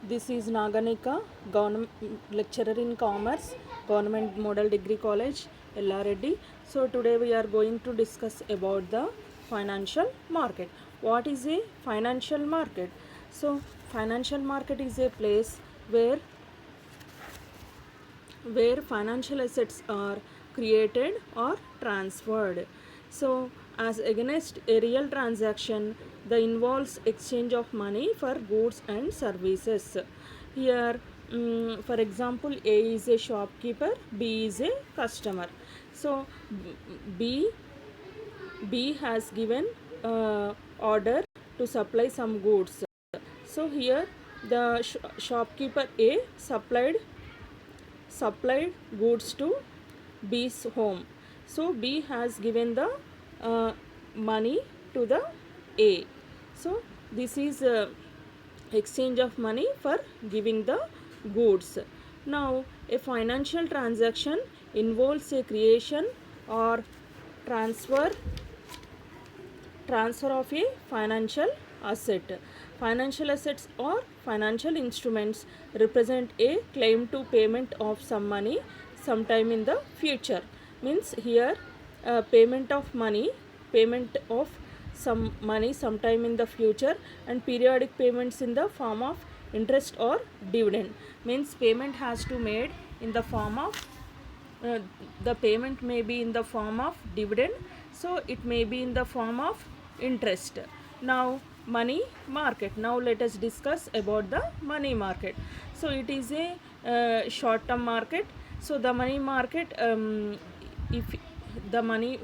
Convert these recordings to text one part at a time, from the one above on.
This is Naganika, government lecturer in commerce, Government Model Degree College, Ellareddy. So today we are going to discuss about the financial market. What is a financial market? So financial market is a place where financial assets are created or transferred. So, as against a real transaction, the involves exchange of money for goods and services. Here, for example, A is a shopkeeper, B is a customer. So, B B has given order to supply some goods. So here the shopkeeper A supplied goods to B's home. So B has given the money to the A. So this is exchange of money for giving the goods. Now a financial transaction involves a creation or transfer of a financial asset. Financial assets or financial instruments represent a claim to payment of some money sometime in the future. Means here payment of some money sometime in the future, and periodic payments in the form of interest or dividend. Means payment has to made in the form of the payment may be in the form of dividend, so it may be in the form of interest. Now money market, now let us discuss about the money market. So it is a short term market. So the money market, if the money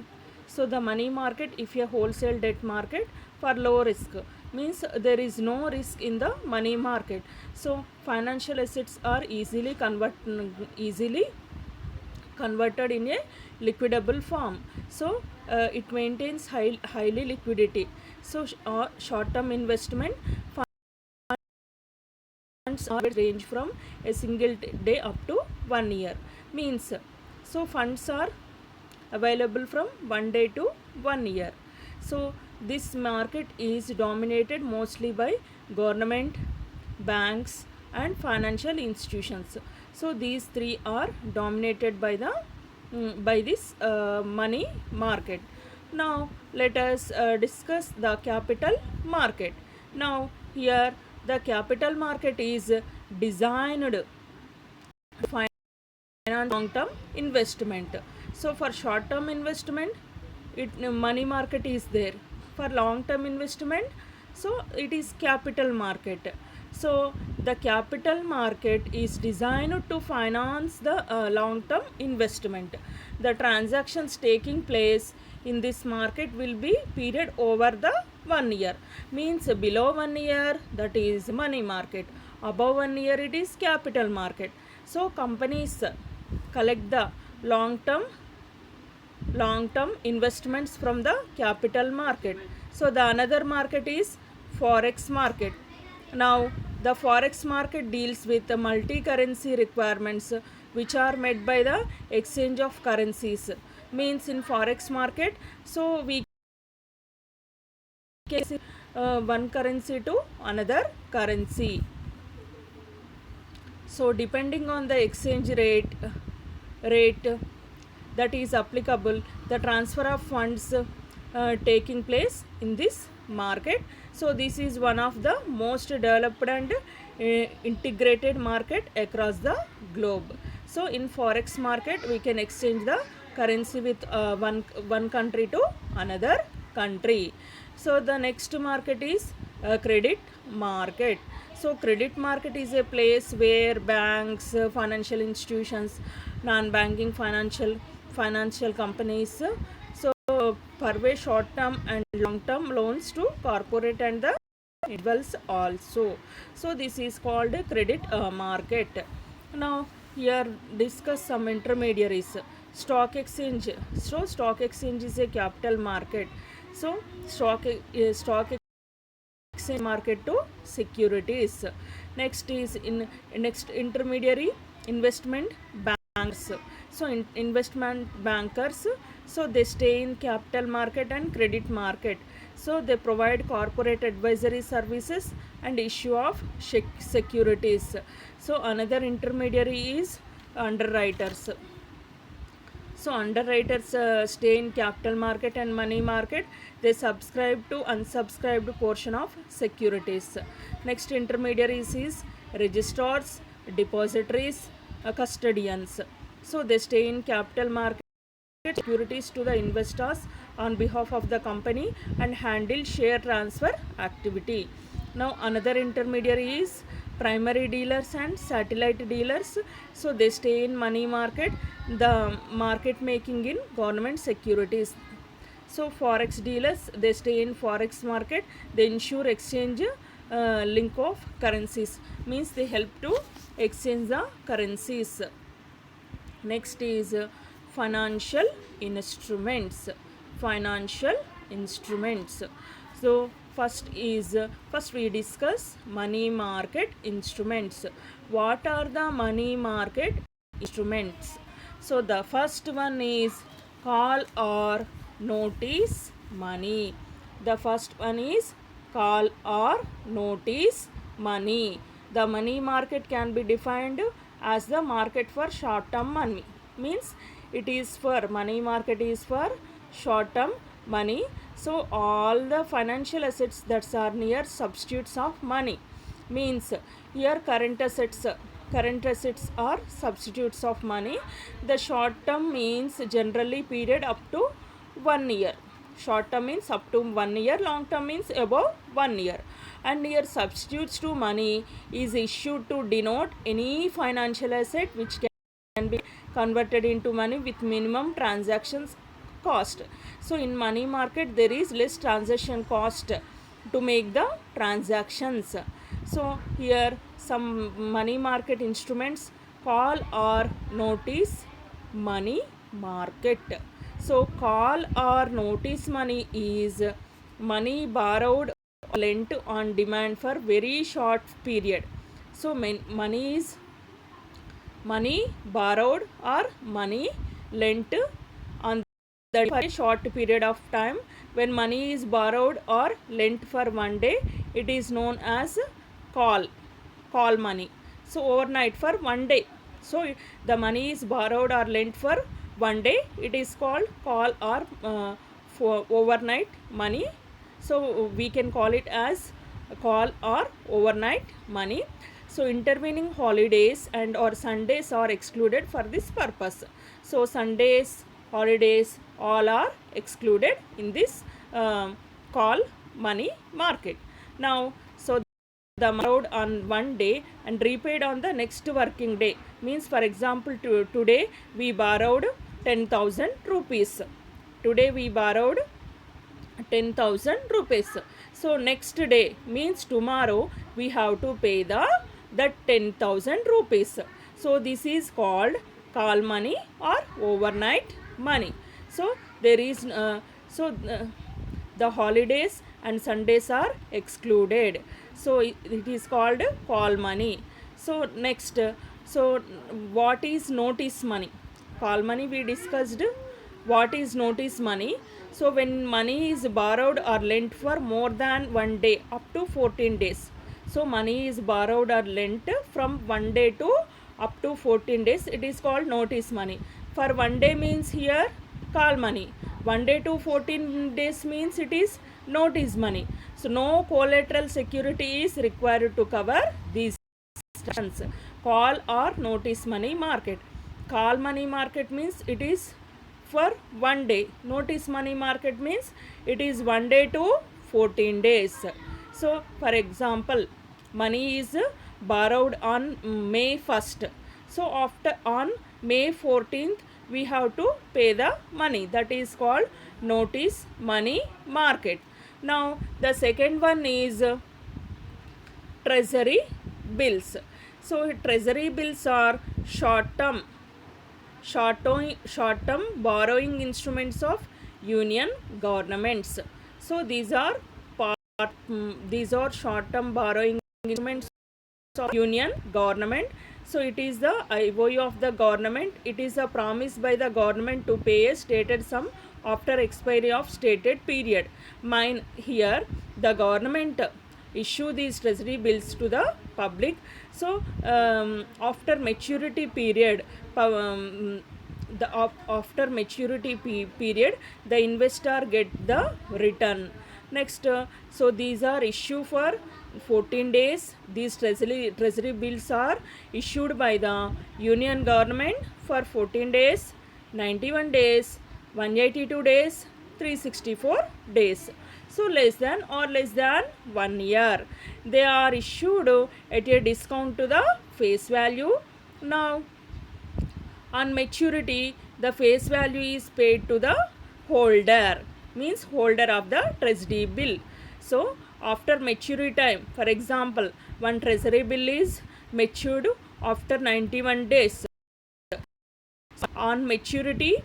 so the money market, if a wholesale debt market for low risk, means there is no risk in the money market. So financial assets are easily converted in a liquidable form. So it maintains highly liquidity. So short term investment funds are range from a single day up to 1 year. Means so funds are available from 1 day to 1 year. So this market is dominated mostly by government, banks and financial institutions. So these three are dominated by this money market. Now let us discuss the capital market. Now here the capital market is designed to finance long term investment. So for short term investment, money market is there. For long term investment, so it is capital market. So the capital market is designed to finance the long term investment. The transactions taking place in this market will be period over the 1 year. Means below 1 year, that is money market, above 1 year it is capital market. So companies collect the long term investments from the capital market. So the another market is forex market. Now the forex market deals with the multi currency requirements which are met by the exchange of currencies. Means in forex market, so we can one currency to another currency. So depending on the exchange rate that is applicable, the transfer of funds taking place in this market. So this is one of the most developed and integrated market across the globe. So in forex market we can exchange the currency with one country to another country. So the next market is credit market. So credit market is a place where banks, financial institutions, non-banking financial companies so purvey short-term and long-term loans to corporate and the individuals also. So this is called credit market. Now here discuss some intermediaries. Stock exchange. So stock exchange is a capital market. So stock exchange market to securities. Next is next intermediary, investment banks. So investment bankers, so they stay in capital market and credit market. So they provide corporate advisory services and issue of securities. So another intermediary is underwriters. So underwriters stay in capital market and money market. They subscribe to unsubscribed portion of securities. Next intermediaries is registrars, depositories, custodians. So they stay in capital market securities to the investors on behalf of the company and handle share transfer activity. Now another intermediary is primary dealers and satellite dealers. So they stay in money market, the market making in government securities. So forex dealers, they stay in forex market, they ensure exchange link of currencies, means they help to exchange the currencies. Next is financial instruments. Financial instruments. So first we discuss money market instruments. What are the money market instruments? So the first one is call or notice money. The first one is call or notice money. The money market can be defined as the market for short term money, means it is for money market is for short term money. So all the financial assets that are near substitutes of money, means here current assets are substitutes of money. The short term means generally period up to 1 year. Short term means up to 1 year, long term means above 1 year. And here substitutes to money is issued to denote any financial asset which can be converted into money with minimum transactions cost. So in money market there is less transaction cost to make the transactions. So here some money market instruments, call or notice money market. So call or notice money is money borrowed or lent on demand for very short period. So money is money borrowed or money lent on the for a short period of time. When money is borrowed or lent for one day, it is known as call money. So overnight for one day. So the money is borrowed or lent for one day, it is called call or for overnight money. So we can call it as call or overnight money. So intervening holidays and or Sundays are excluded for this purpose. So Sundays, holidays all are excluded in this call money market. Now so the borrowed on one day and repaid on the next working day, means for example today we borrowed 10,000 rupees. Today we borrowed 10,000 rupees. So next day means tomorrow we have to pay the 10,000 rupees. So this is called call money or overnight money. So there is the holidays and Sundays are excluded. So it is called call money. So next, so what is notice money? Call money we discussed. What is notice money? So when money is borrowed or lent for more than one day up to 14 days. So money is borrowed or lent from one day to up to 14 days. It is called notice money. For one day means here call money. 1 day to 14 days means it is notice money. So no collateral security is required to cover these transactions. Call or notice money market. Call money market means it is for one day. Notice money market means it is 1 day to 14 days. So for example, money is borrowed on May 1st. So after on May 14th we have to pay the money. That is called notice money market. Now the second one is treasury bills. So treasury bills are short-term borrowing instruments of union governments. So these are short-term borrowing instruments of union government. So it is the IOU of the government. It is a promise by the government to pay a stated sum after expiry of stated period. Mine here the government issue these treasury bills to the public. So after maturity period, after maturity period, the investor get the return. Next, so these are issue for 14 days. These treasury bills are issued by the union government for 14 days, 91 days, 182 days, 364 days. So less than or less than 1 year. They are issued at a discount to the face value. Now on maturity, the face value is paid to the holder, means holder of the treasury bill. So after maturity time, for example, one treasury bill is matured after 91 days. On maturity,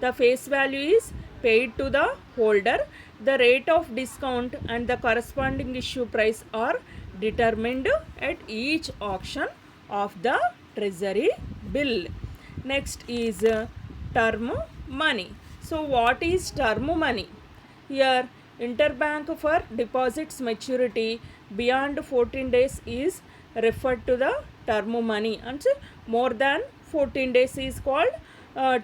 the face value is paid to the holder. The rate of discount and the corresponding issue price are determined at each auction of the treasury bill. Next is term money. So what is term money? Here interbank for deposits maturity beyond 14 days is referred to the term money, and more than 14 days is called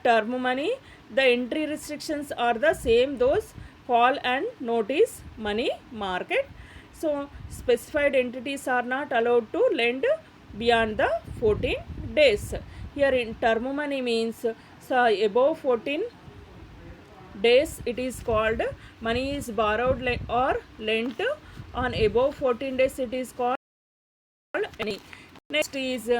term money. The entry restrictions are the same, those call and notice money market. So specified entities are not allowed to lend beyond the 14 days. Here in term money means so above 14 days it is called money is borrowed or lent. On above 14 days it is called money. Next is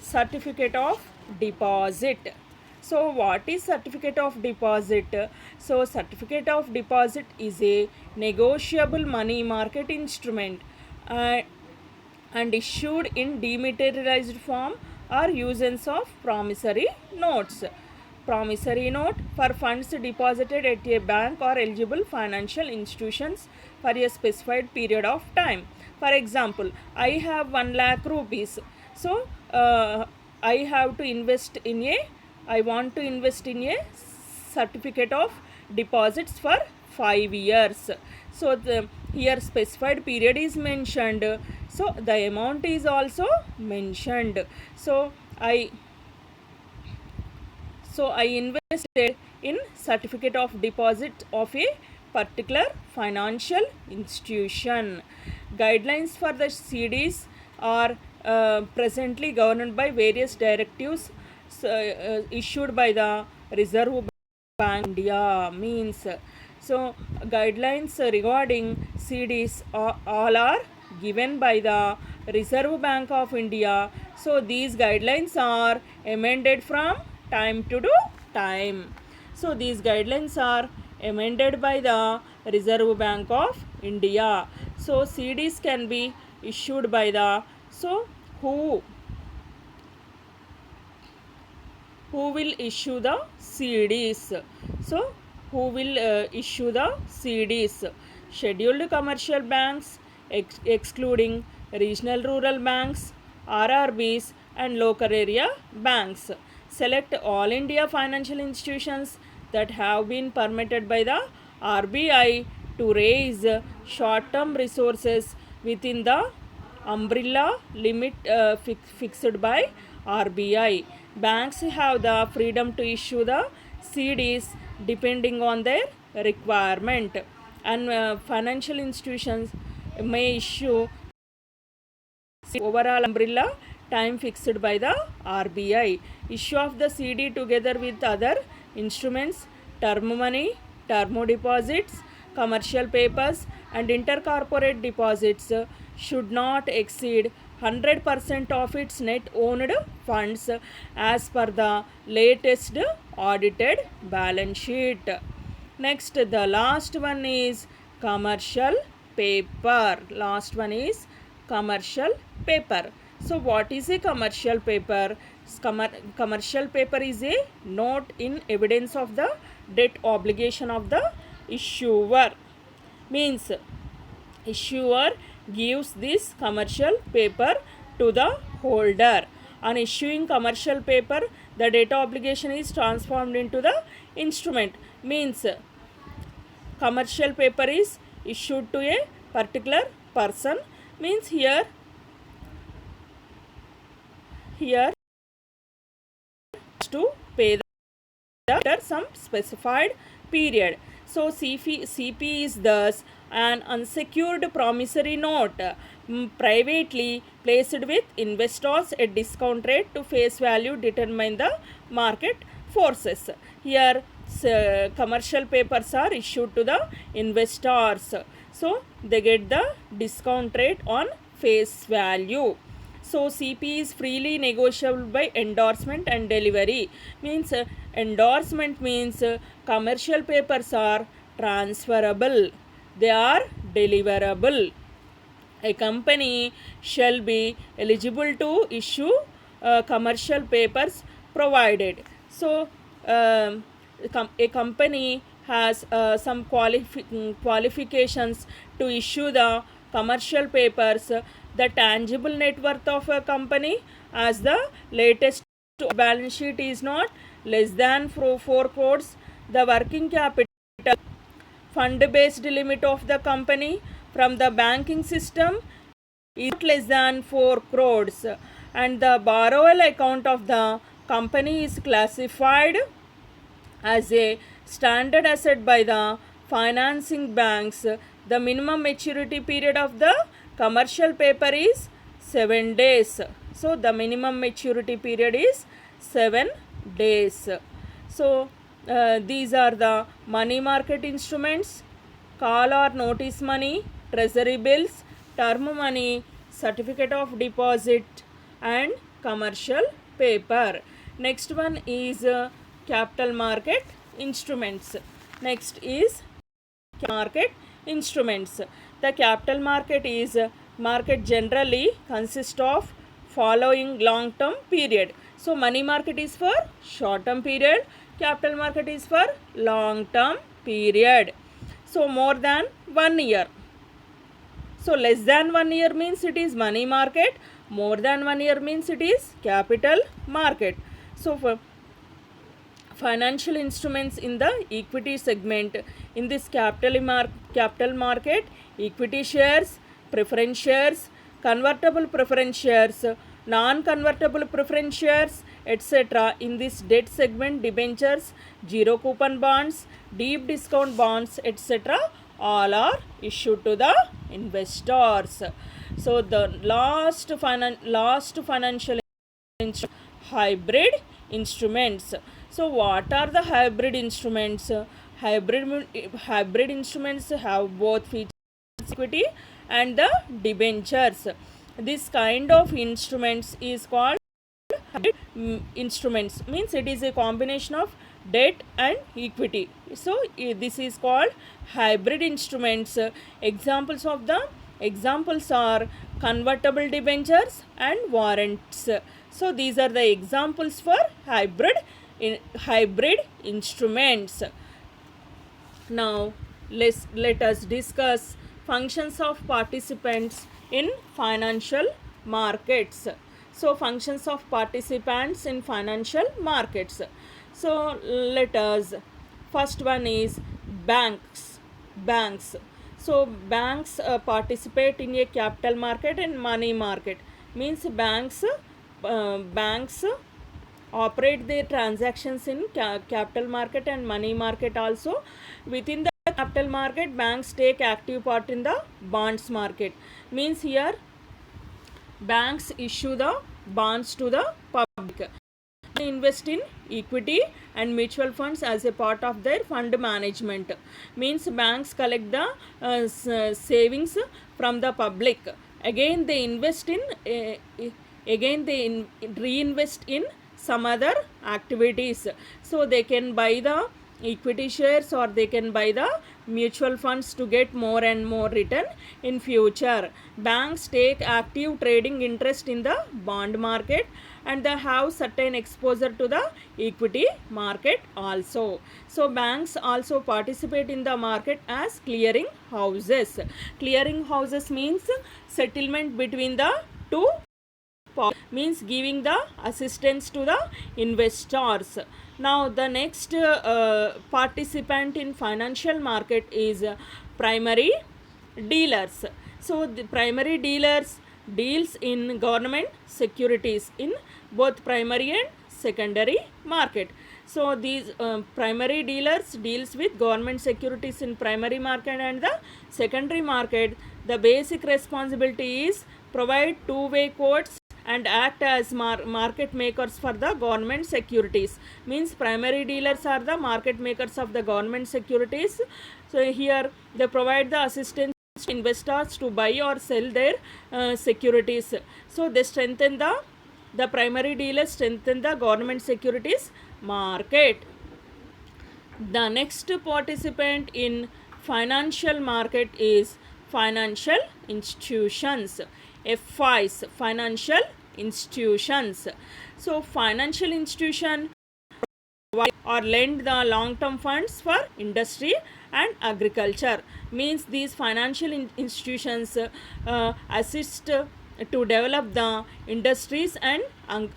certificate of deposit. So what is certificate of deposit? So certificate of deposit is a negotiable money market instrument and issued in dematerialized form or usance of promissory notes. Promissory note for funds deposited at a bank or eligible financial institutions for a specified period of time. For example, I have 1 lakh rupees. So I have to invest in a I want to invest in a certificate of deposits for 5 years. So here specified period is mentioned. So the amount is also mentioned. So I invested in certificate of deposit of a particular financial institution. Guidelines for the CDs are presently governed by various directives issued by the Reserve Bank of India. Means so guidelines regarding CDs all are given by the Reserve Bank of India. So these guidelines are amended from time to time. So these guidelines are amended by the Reserve Bank of India. So CDs can be issued by the who will issue the CDs? So who will issue the CDs? Scheduled commercial banks excluding regional rural banks, RRBs and local area banks. Select all India financial institutions that have been permitted by the RBI to raise short-term resources within the umbrella limit fixed by RBI. Banks have the freedom to issue the CDs depending on their requirement, and financial institutions may issue overall umbrella time fixed by the RBI. Issue of the CD together with other instruments, term money, term deposits, commercial papers and intercorporate deposits should not exceed 100% of its net owned funds as per the latest audited balance sheet. Next, the last one is commercial paper. Last one is commercial paper. So what is a commercial paper? Commercial paper is a note in evidence of the debt obligation of the issuer. Means issuer gives this commercial paper to the holder. On issuing commercial paper, the debt obligation is transformed into the instrument means commercial paper is issued to a particular person, means here to pay the after some specified period. So CP is thus an unsecured promissory note privately placed with investors at discount rate to face value determine the market forces. Here commercial papers are issued to the investors, so they get the discount rate on face value. So CP is freely negotiable by endorsement and delivery. Means endorsement means commercial papers are transferable, they are deliverable. A company shall be eligible to issue commercial papers provided. So a company has some qualifications to issue the commercial papers. The tangible net worth of a company as the latest balance sheet is not less than 4 crores. The working capital fund based limit of the company from the banking system is not less than 4 crores, and the borrower account of the company is classified as a standard asset by the financing banks. The minimum maturity period of the commercial paper is 7 days. So the minimum maturity period is 7 days. So these are the money market instruments: call or notice money, treasury bills, term money, certificate of deposit, and commercial paper. Next one is capital market instruments. Next is market instruments. The capital market is market generally consists of following long term period. So money market is for short term period, capital market is for long term period. So more than 1 year. So less than 1 year means it is money market, more than 1 year means it is capital market. So for financial instruments in the equity segment, in this capital market, equity shares, preference shares, convertible preference shares, non-convertible preference shares, etc. In this debt segment, debentures, zero coupon bonds, deep discount bonds, etc. all are issued to the investors. So the last financial instrument, hybrid instruments. So what are the hybrid instruments? Hybrid instruments have both features, equity and the debentures. This kind of instruments is called hybrid instruments, means it is a combination of debt and equity. So this is called hybrid instruments. Examples are convertible debentures and warrants. So these are the examples for hybrid instruments. Now let us discuss functions of participants in financial markets. So functions of participants in financial markets. So let us, first one is banks. So banks participate in a capital market and money market. Means banks operate their transactions in capital market and money market also. Within the capital market, banks take active part in the bonds market. Means here banks issue the bonds to the public. They invest in equity and mutual funds as a part of their fund management. Means banks collect the savings from the public. Again they invest in reinvest in some other activities. So they can buy the equity shares or they can buy the mutual funds to get more and more return in future. Banks take active trading interest in the bond market and they have certain exposure to the equity market also. So banks also participate in the market as clearing houses. Clearing houses means settlement between the two means giving the assistance to the investors. Now the next participant in financial market is primary dealers. So the primary dealers deals in government securities in both primary and secondary market. So these primary dealers deals with government securities in primary market and the secondary market. The basic responsibility is provide two-way quotes and act as market makers for the government securities. Means primary dealers are the market makers of the government securities. So here they provide the assistance to investors to buy or sell their securities. So they strengthen the primary dealers strengthen the government securities market. The next participant in financial market is financial institutions. FIs, financial institutions. So financial institution or lend the long term funds for industry and agriculture. Means these financial institutions assist to develop the industries and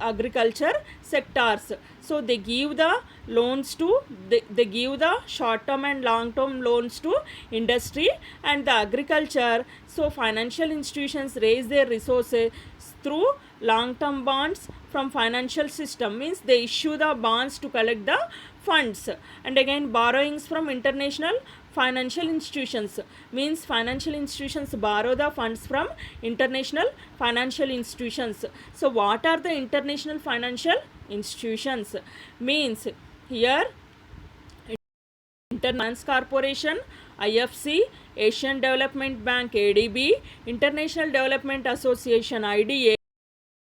agriculture sectors. So they give the loans to they give the short term and long term loans to industry and the agriculture. So financial institutions raise their resources through long term bonds from financial system. Means they issue the bonds to collect the funds, and again borrowings from international financial institutions. Means financial institutions borrow the funds from international financial institutions. So what are the international financial institutions? Means here Finance Corporation, IFC, Asian Development Bank ADB, International Development Association IDA,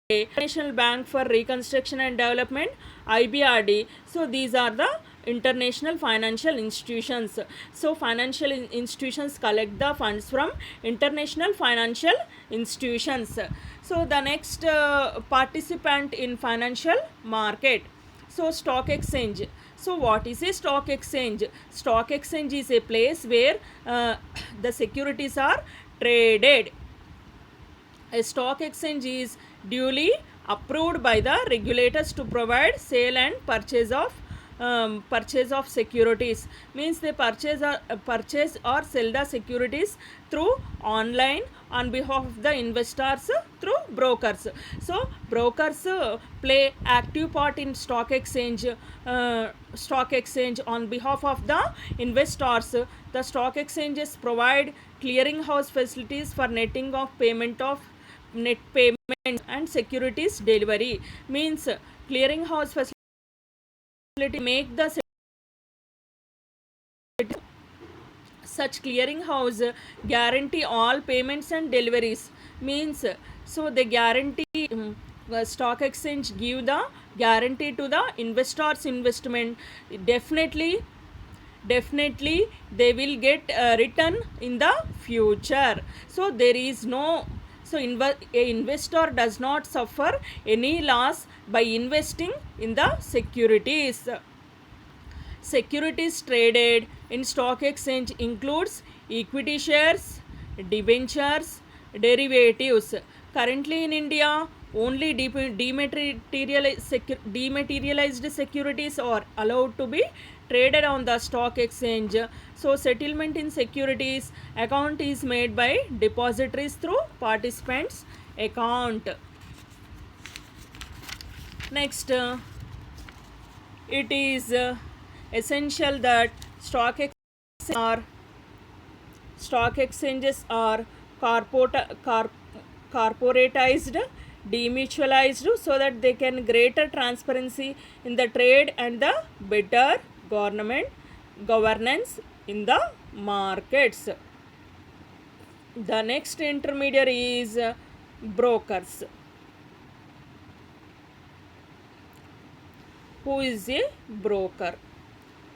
International Bank for Reconstruction and Development IBRD. So these are the international financial institutions. So financial institutions collect the funds from international financial institutions. So the next participant in financial market. So stock exchange. So what is a stock exchange? Stock exchange is a place where the securities are traded. A stock exchange is duly approved by the regulators to provide sale and purchase of securities. Means they purchase or sell the securities through online on behalf of the investors through brokers. So brokers play active part in stock exchange on behalf of the investors. The stock exchanges provide clearinghouse facilities for netting of net payment and securities delivery. Means clearinghouse facility make the such clearinghouse guarantee all payments and deliveries. Means so they guarantee stock exchange give the guarantee to the investors investment. Definitely they will get return in the future. So there is no a investor does not suffer any loss by investing in the securities. Securities traded in stock exchange includes equity shares, debentures, derivatives. Currently in India, only dematerialized securities are allowed to be traded on the stock exchange. So settlement in securities account is made by depositories through participants account. Next, it is essential that stock exchanges are corporatized, demutualized, so that they can greater transparency in the trade and the better governance in the markets. The next intermediary is brokers. Who is a broker?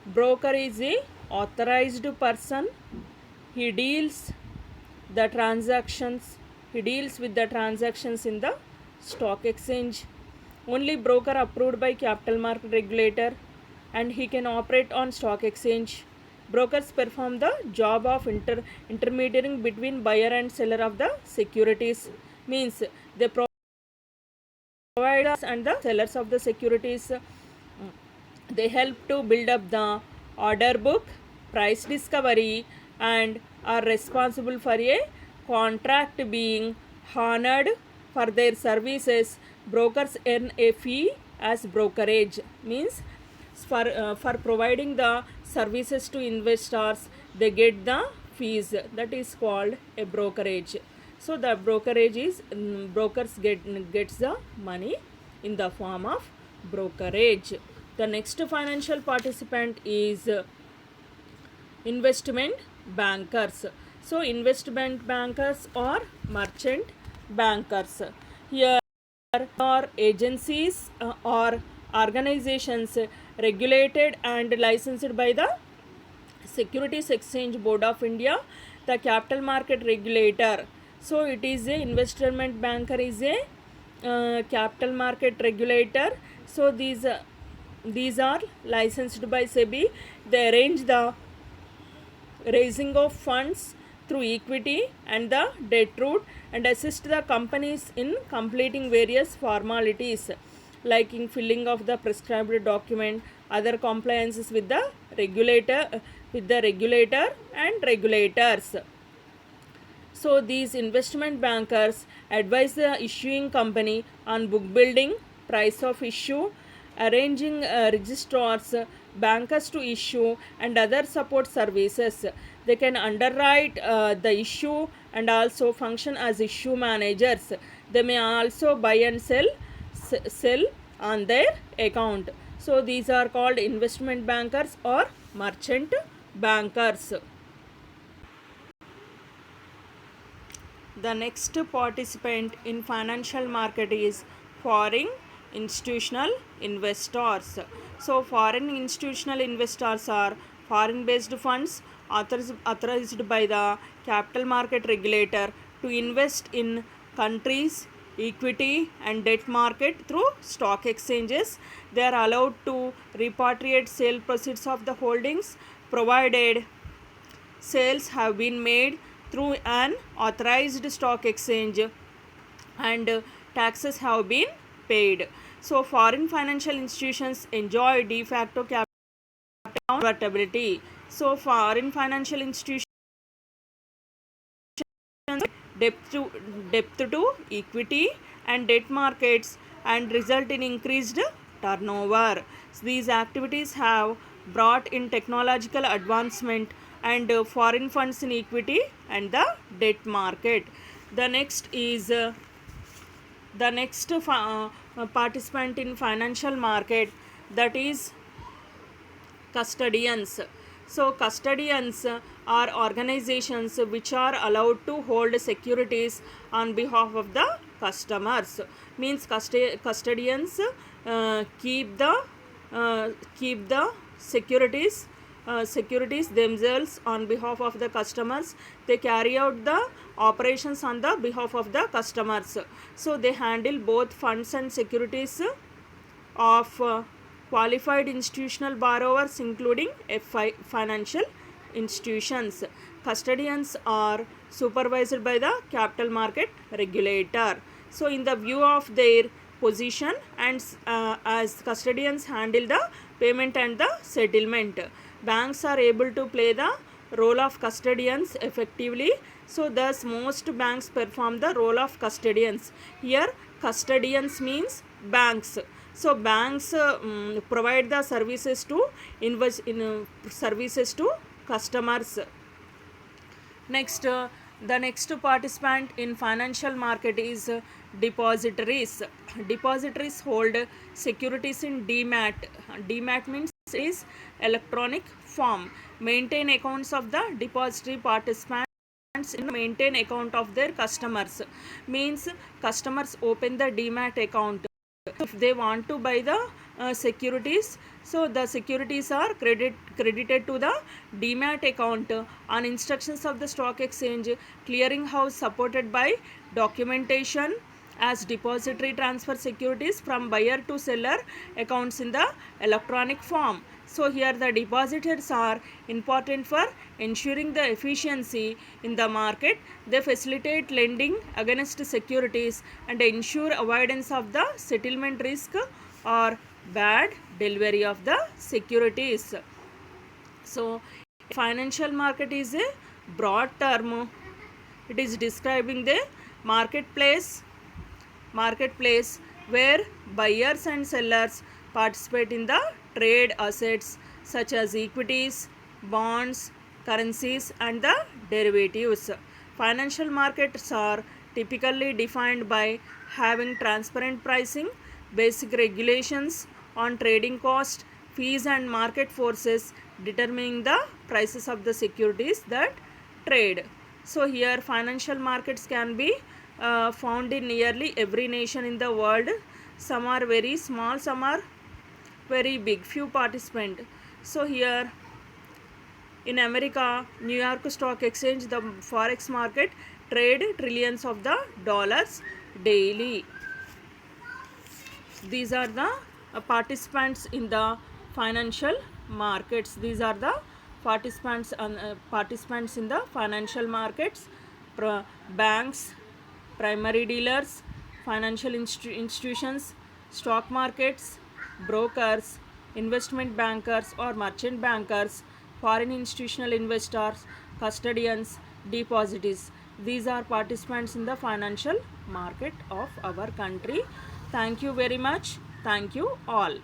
Broker is a authorized person. He deals with the transactions in the stock exchange. Only broker approved by capital market regulator, and he can operate on stock exchange. Brokers perform the job of intermediating between buyer and seller of the securities. Means they providers and the sellers of the securities. They help to build up the order book, price discovery, and are responsible for a contract being honored. For their services, brokers earn a fee as brokerage. Means for providing the services to investors, they get the fees. That is called a brokerage. So the brokerage is brokers gets the money in the form of brokerage. The next financial participant is investment bankers. So investment bankers or merchant bankers. Here are agencies or organizations regulated and licensed by the Securities Exchange Board of India, the capital market regulator. So it is a investment banker is a capital market regulator. So these are licensed by SEBI. They arrange the raising of funds through equity and the debt route and assist the companies in completing various formalities like in filling of the prescribed document, other compliances with the regulator and regulators. So these investment bankers advise the issuing company on book building, price of issue, arranging registrars, bankers to issue, and other support services. They can underwrite the issue and also function as issue managers. They may also buy and sell on their account. So these are called investment bankers or merchant bankers. The next participant in financial market is foreign institutional investors. So foreign institutional investors are foreign based funds authorized by the capital market regulator to invest in countries equity and debt market through stock exchanges. They are allowed to repatriate sale proceeds of the holdings provided sales have been made through an authorized stock exchange and taxes have been paid. So foreign financial institutions enjoy de facto capital convertibility. So foreign financial institutions depth to equity and debt markets and result in increased turnover. So these activities have brought in technological advancement and foreign funds in equity and the debt market. The next is participant in financial market, that is custodians. So custodians are organizations which are allowed to hold securities on behalf of the customers. Means custodians keep the securities themselves on behalf of the customers. They carry out the operations on the behalf of the customers. So they handle both funds and securities of qualified institutional borrowers including financial institutions. Custodians are supervised by the capital market regulator. So in the view of their position and as custodians handle the payment and the settlement, banks are able to play the role of custodians effectively. So thus most banks perform the role of custodians. Here custodians means banks. So banks provide the services to services to customers. Next, the next participant in financial market is depositories. Depositories hold securities in demat. Demat means is electronic form. Maintain accounts of the depository participants maintain account of their customers. Means customers open the demat account. If they want to buy the securities, so the securities are credited to the demat account on instructions of the stock exchange clearing house supported by documentation as depository transfer securities from buyer to seller accounts in the electronic form. So here the depositors are important for ensuring the efficiency in the market. They facilitate lending against securities and ensure avoidance of the settlement risk or bad delivery of the securities. So financial market is a broad term. It is describing the marketplace where buyers and sellers participate in the trade assets such as equities, bonds, currencies and the derivatives. Financial markets are typically defined by having transparent pricing, basic regulations on trading cost, fees and market forces determining the prices of the securities that trade. So here financial markets can be found in nearly every nation in the world. Some are very small, some are very big, few participants. So here in America, New York Stock Exchange, the forex market trade trillions of the dollars daily. These are the participants in the financial markets. These are the participants in the financial markets: banks, primary dealers, financial institutions, stock markets, brokers, investment bankers or merchant bankers, foreign institutional investors, custodians, depositories. These are participants in the financial market of our country. Thank you very much. Thank you all.